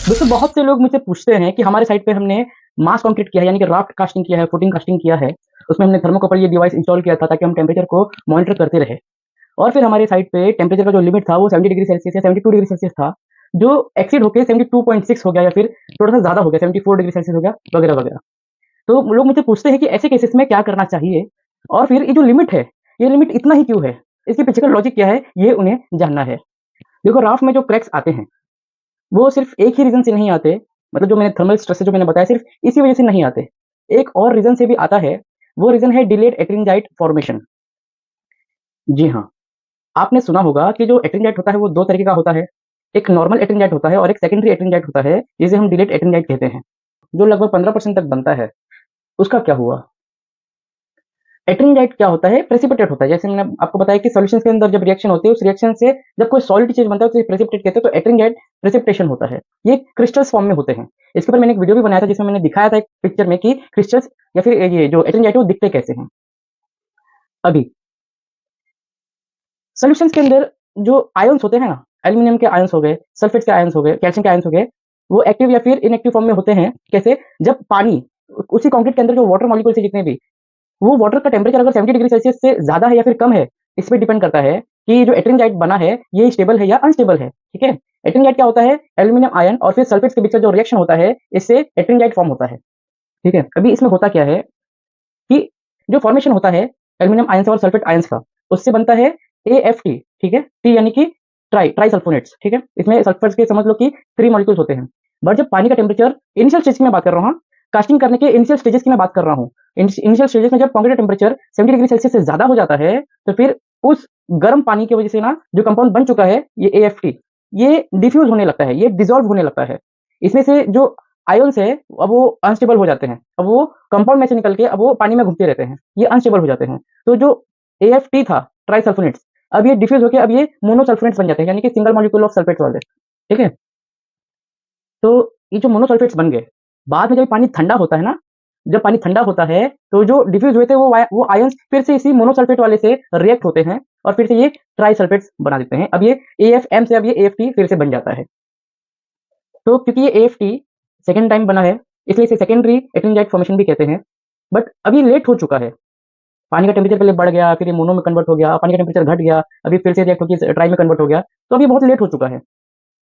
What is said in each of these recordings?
दोस्तों बहुत से लोग मुझसे पूछते हैं कि हमारे साइट पे हमने मास कंक्रीट किया है, यानी कि राफ्ट कास्टिंग किया है, फुटिंग कास्टिंग किया है। उसमें हमने थर्मोकपल ये डिवाइस इंस्टॉल किया था ताकि हम टेम्परेचर को मॉनिटर करते रहे। और फिर हमारे साइट पे टेम्परेचर का जो लिमिट था वो 70 डिग्री सेल्सियस या 72 डिग्री सेल्सियस था, जो एक्सीड होके 72.6 हो गया या फिर थोड़ा-सा ज़्यादा हो गया, 74 डिग्री सेल्सियस हो गया, वगैरह-वगैरह। तो लोग मुझसे पूछते हैं कि ऐसे केसेस में क्या करना चाहिए? और फिर ये जो लिमिट है, ये लिमिट इतना ही क्यों है? इसके पीछे का लॉजिक क्या है? ये उन्हें जानना है। देखो राफ्ट में जो क्रैक्स आते हैं, वो सिर्फ़ एक ही रीज़न से नहीं आते, मतलब जो मैंने थर्मल स्ट्रेस जो मैंने बताया सिर्फ़ इसी वज़ह से नहीं आते। एक और रीज़न से भी आता है, वो रीज़न है डिलेड एट्रिंजाइट फॉर्मेशन। जी हाँ, आपने सुना होगा कि जो एट्रिंजाइट होता है वो 2 तरीके का होता है। एक नॉर्मल एट्रिंजाइट होता है और एक सेकेंडरी एट्रिंजाइट होता है, जिसे हम डिलेड एट्रिंजाइट कहते हैं, जो लगभग 15% तक बनता है। उसका क्या हुआ? एट्रिंजाइट क्या होता है? प्रेसिपिटेट होता है। जैसे मैंने आपको बताया कि सॉल्यूशंस के अंदर जब रिएक्शन होती है, उस रिएक्शन से जब कोई सॉलिड चीज़ बनता है, तो उसे प्रेसिपिटेट कहते हैं, तो एट्रिंजाइट प्रेसिपिटेशन होता है। ये क्रिस्टल्स फॉर्म में होते हैं। इसके ऊपर मैंने एक वीडियो भी बनाया था, जिसमें मैंने दिखाया था एक पिक्चर में कि क्रिस्टल्स या फिर ये जो एट्रिंजाइट है, वो दिखते कैसे हैं। अभी सॉल्यूशंस के अंदर जो आयन्स होते हैं ना, एल्यूमीनियम के आयन्स हो गए, सल्फेट्स के आयन्स हो गए, कैल्शियम के आयन्स हो गए, वो एक्टिव या फिर इनएक्टिव फॉर्म में होते हैं। कैसे? जब पानी उसी कंक्रीट के अंदर जो वाटर मॉलिक्यूल्स है जितने भी, वो वाटर का टेम्परेचर अगर 70 डिग्री सेल्सियस से ज़्यादा है या फिर कम है, इस पे डिपेंड करता है कि जो एट्रिंजाइट बना है, ये स्टेबल है या अनस्टेबल है, ठीक है? एट्रिंजाइट क्या होता है? एल्यूमीनियम आयन और फिर सल्फेट्स के बीच का जो रिएक्शन होता है, इससे एट्रिंजाइट फॉर्म होता है, ठीक है? अभी इसमें होता क्या है कि जो फॉर्मेशन होता है एल्यूमीनियम आयन्स और सल्फेट आयन्स का, उससे बनता है AFT, ठीक है? टी यानी कि ट्राइसल्फोनेट्स, ठीक है? इसमें सल्फर्स के समझ लो कि 3 मॉलिक्यूल्स होते हैं। बट जब पानी का टेम्परेचर इनिशियल स्टेज की मैं बात कर रहा हूँ, कास्टिंग करने के इनिशियल स्टेजेस की मैं बात कर रहा हूँ। इनिशियल स्टेजेस में जब कंक्रीट का टेम्परेचर 70 डिग्री सेल्सियस से ज़्यादा हो जाता है, तो फिर उस गर्म पानी की वजह से ना जो कंपाउंड बन चुका है, ये AFT, ये डिफ्यूज़ होने लगता है, ये डिसॉल्व होने लगता है। इसमें से जो आयन्स है, अब वो अनस्टेबल हो जाते हैं। अब वो कंपाउंड में से निकल के अब वो पानी में घूमते रहते हैं। ये अनस्टेबल हो जाते हैं। तो जो AFT था, ट्राइसल्फोनेट्स, अब ये डिफ्यूज़ होके अब ये मोनोसल्फोनेट्स बन जाते हैं, यानी कि सिंगल मॉलिक्यूल ऑफ सल्फेट्स वाले, ठीक है? तो ये जो मोनोसल्फेट्स बन गए, बाद में जब पानी ठंडा होता है ना, जब पानी ठंडा होता है, तो जो डिफ्यूज़ हुए थे वो आयन्स फिर से इसी मोनोसल्फेट वाले से रिएक्ट होते हैं और फिर से ये ट्राइसल्फेट्स बना देते हैं। अब ये AFM से अब ये AFT फिर से बन जाता है। तो क्योंकि ये AFT सेकंड टाइम बना है, इसलिए इसे सेकेंडरी एट्रिंजाइट फॉर्मेशन भी कहते हैं। बट अभी लेट हो चुका है। पानी का टेम्परेचर पहले बढ़ गया, फिर ये मोनो में कन्वर्ट हो गया, पानी का टेम्परेचर घट गया, अभी फिर से रिएक्ट होके ट्राई में कन्वर्ट हो गया, तो अभी बहुत लेट हो चुका है।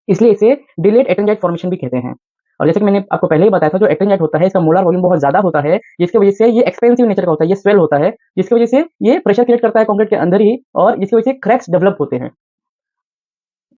इसलिए इसे डिलेड एट्रिंजाइट फॉर्मेशन भी कहते हैं। और जैसे कि मैंने आपको पहले ही बताया था, जो एट्रिंजाइट होता है, इसका मोलार वॉल्यूम बहुत ज़्यादा होता है, जिसकी वजह से ये एक्सपेंसिव नेचर का होता है, ये स्वेल होता है, जिसकी वजह से ये प्रेशर क्रिएट करता है कंक्रीट के अंदर ही और जिसकी वजह से क्रैक्स डेवलप होते हैं।